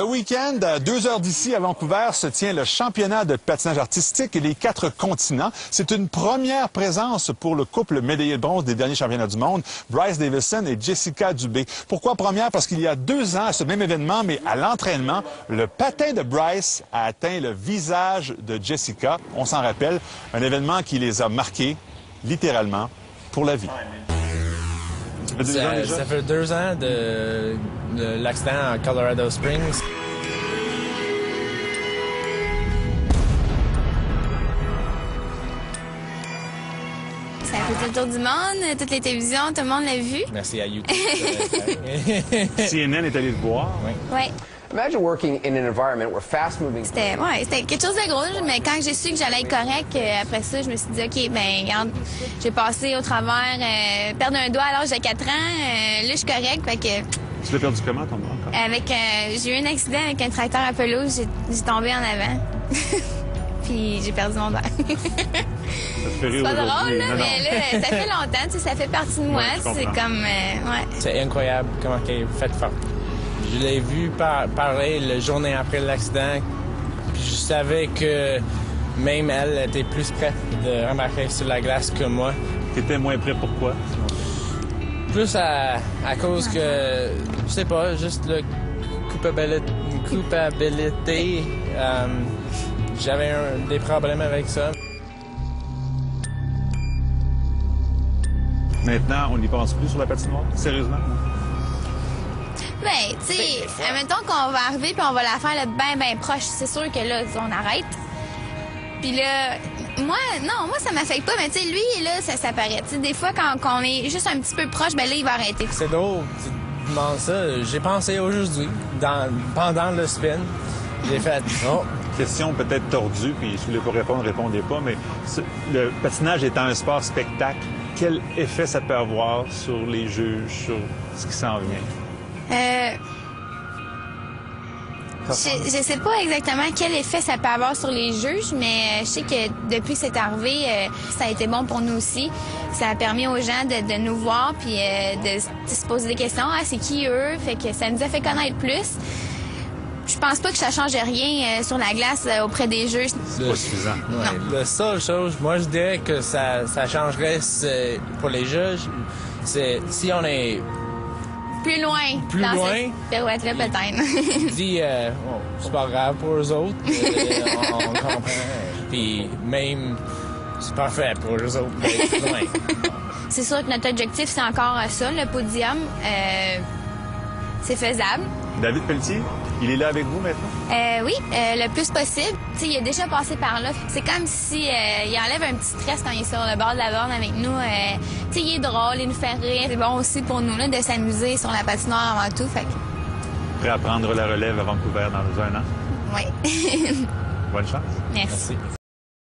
Ce week-end, à 2 heures d'ici, à Vancouver, se tient le championnat de patinage artistique des 4 continents. C'est une première présence pour le couple médaillé de bronze des derniers championnats du monde, Bryce Davison et Jessica Dubé. Pourquoi première? Parce qu'il y a 2 ans, à ce même événement, mais à l'entraînement, le patin de Bryce a atteint le visage de Jessica. On s'en rappelle, un événement qui les a marqués, littéralement, pour la vie. Ça fait 2 ans de l'accident à Colorado Springs. Ça a fait le tour du monde, toutes les télévisions, tout le monde l'a vu. Merci à YouTube. CNN est allé le voir. Oui. Ouais. Imagine working in an environment where fast-moving... C'était quelque chose de gros, mais quand j'ai su que j'allais être correct, après ça, je me suis dit, OK, ben regarde, j'ai passé au travers, perdre un doigt à l'âge de 4 ans, là, je suis correct, fait que... Tu l'as perdu comment, ton doigt, encore? J'ai eu un accident avec un tracteur à pelouse, j'ai tombé en avant, puis j'ai perdu mon doigt. Ça te fait rire C'est pas aujourd'hui. drôle, là, Non, non. mais là, ça fait longtemps, tu sais, ça fait partie de moi, Ouais, je c'est comprends. comme, ouais. C'est incroyable comment elle est faite forte. Je l'ai vu parler la journée après l'accident, puis je savais que même elle était plus prête de rembarquer sur la glace que moi. T'étais moins prêt, pourquoi? Plus à cause que, je sais pas, juste le culpabilité. J'avais des problèmes avec ça. Maintenant, on n'y pense plus sur la patinoire? Sérieusement? Ben, tu sais, admettons qu'on va arriver puis on va la faire bien proche. C'est sûr que là, on arrête. Puis là, moi, ça m'affecte pas, mais tu sais, lui, là, ça paraît. Tu sais, des fois, quand on est juste un petit peu proche, ben là, il va arrêter. C'est drôle, tu demandes ça. J'ai pensé aujourd'hui, pendant le spin, j'ai fait « Oh! » Question peut-être tordue, puis si vous voulez pas répondre, répondez pas, mais le patinage étant un sport spectacle, quel effet ça peut avoir sur les juges, sur ce qui s'en vient? Je sais pas exactement quel effet ça peut avoir sur les juges, mais je sais que depuis que c'est arrivé, ça a été bon pour nous aussi. Ça a permis aux gens de nous voir puis de se poser des questions. Ah, c'est qui eux? Fait que ça nous a fait connaître plus. Je pense pas que ça change rien sur la glace auprès des juges. C'est pas suffisant. Ouais, la seule chose, moi, je dirais que ça changerait pour les juges, c'est si on est Plus loin. Plus dans loin. cette pirouette-là, peut-être. dit oh, c'est pas grave pour eux autres, on comprend. Puis même, c'est parfait pour eux autres, mais plus loin. C'est sûr que notre objectif, c'est encore ça, le podium. C'est faisable. David Pelletier, il est là avec vous maintenant? Oui, le plus possible. Tu sais, il a déjà passé par là. C'est comme si il enlève un petit stress quand il est sur le bord de la borne avec nous. Tu sais, il est drôle, il nous fait rire. C'est bon aussi pour nous là, de s'amuser sur la patinoire avant tout. Fait que... Prêt à prendre la relève à Vancouver dans 1 an? Oui. Bonne chance. Merci. Merci.